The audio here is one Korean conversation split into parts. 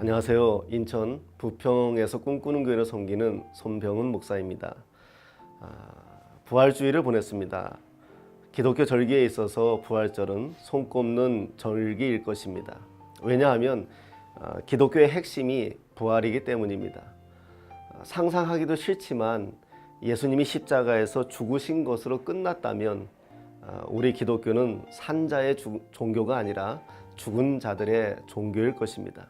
안녕하세요. 인천 부평에서 꿈꾸는 교회를 섬기는 손병훈 목사입니다. 부활주일을 보냈습니다. 기독교 절기에 있어서 부활절은 손꼽는 절기일 것입니다. 왜냐하면 기독교의 핵심이 부활이기 때문입니다. 상상하기도 싫지만 예수님이 십자가에서 죽으신 것으로 끝났다면 우리 기독교는 산자의 종교가 아니라 죽은 자들의 종교일 것입니다.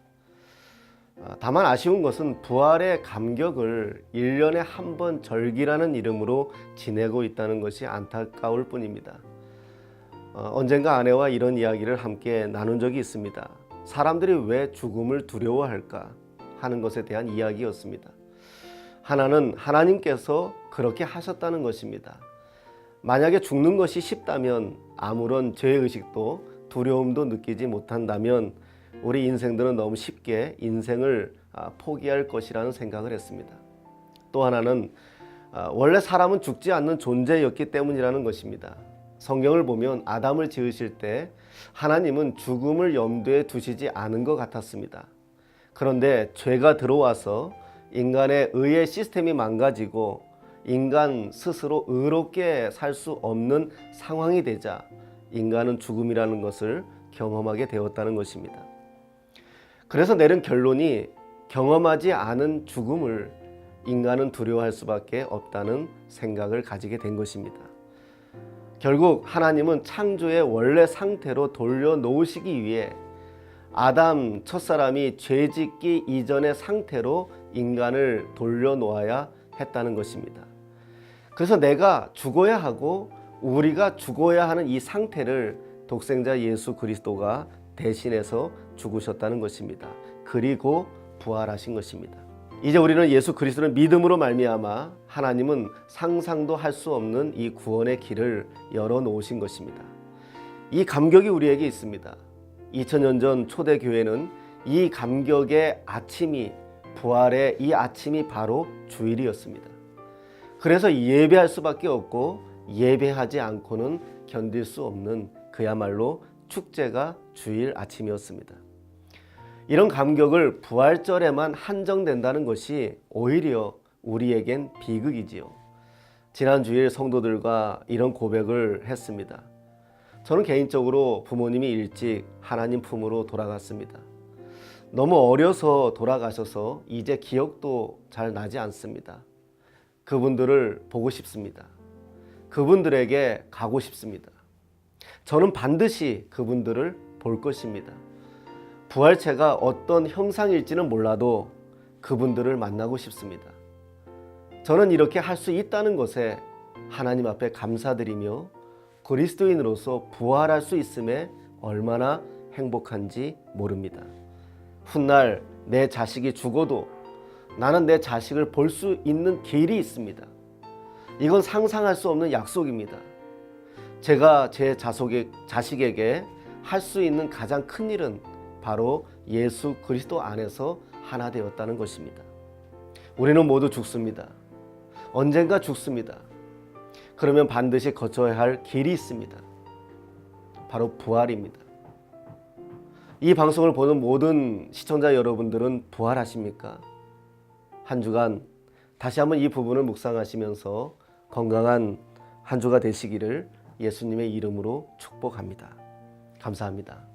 다만 아쉬운 것은 부활의 감격을 1년에 한 번 절기라는 이름으로 지내고 있다는 것이 안타까울 뿐입니다. 언젠가 아내와 이런 이야기를 함께 나눈 적이 있습니다. 사람들이 왜 죽음을 두려워할까 하는 것에 대한 이야기였습니다. 하나는 하나님께서 그렇게 하셨다는 것입니다. 만약에 죽는 것이 쉽다면 아무런 죄의식도 두려움도 느끼지 못한다면 우리 인생들은 너무 쉽게 인생을 포기할 것이라는 생각을 했습니다. 또 하나는 원래 사람은 죽지 않는 존재였기 때문이라는 것입니다. 성경을 보면 아담을 지으실 때 하나님은 죽음을 염두에 두시지 않은 것 같았습니다. 그런데 죄가 들어와서 인간의 의의 시스템이 망가지고 인간 스스로 의롭게 살 수 없는 상황이 되자 인간은 죽음이라는 것을 경험하게 되었다는 것입니다. 그래서 내린 결론이 경험하지 않은 죽음을 인간은 두려워할 수밖에 없다는 생각을 가지게 된 것입니다. 결국 하나님은 창조의 원래 상태로 돌려놓으시기 위해 아담 첫사람이 죄짓기 이전의 상태로 인간을 돌려놓아야 했다는 것입니다. 그래서 내가 죽어야 하고 우리가 죽어야 하는 이 상태를 독생자 예수 그리스도가 대신해서 죽으셨다는 것입니다. 그리고 부활하신 것입니다. 이제 우리는 예수 그리스도를 믿음으로 말미암아 하나님은 상상도 할 수 없는 이 구원의 길을 열어놓으신 것입니다. 이 감격이 우리에게 있습니다. 2000년 전 초대교회는 이 감격의 아침이 부활의 이 아침이 바로 주일이었습니다. 그래서 예배할 수밖에 없고 예배하지 않고는 견딜 수 없는 그야말로 축제가 주일 아침이었습니다. 이런 감격을 부활절에만 한정된다는 것이 오히려 우리에겐 비극이지요. 지난 주일 성도들과 이런 고백을 했습니다. 저는 개인적으로 부모님이 일찍 하나님 품으로 돌아갔습니다. 너무 어려서 돌아가셔서 이제 기억도 잘 나지 않습니다. 그분들을 보고 싶습니다. 그분들에게 가고 싶습니다. 저는 반드시 그분들을 볼 것입니다. 부활체가 어떤 형상일지는 몰라도 그분들을 만나고 싶습니다. 저는 이렇게 할 수 있다는 것에 하나님 앞에 감사드리며 그리스도인으로서 부활할 수 있음에 얼마나 행복한지 모릅니다. 훗날 내 자식이 죽어도 나는 내 자식을 볼 수 있는 길이 있습니다. 이건 상상할 수 없는 약속입니다. 제가 제 자식에게 할 수 있는 가장 큰 일은 바로 예수 그리스도 안에서 하나 되었다는 것입니다. 우리는 모두 죽습니다. 언젠가 죽습니다. 그러면 반드시 거쳐야 할 길이 있습니다. 바로 부활입니다. 이 방송을 보는 모든 시청자 여러분들은 부활하십니까? 한 주간 다시 한번 이 부분을 묵상하시면서 건강한 한 주가 되시기를 예수님의 이름으로 축복합니다. 감사합니다.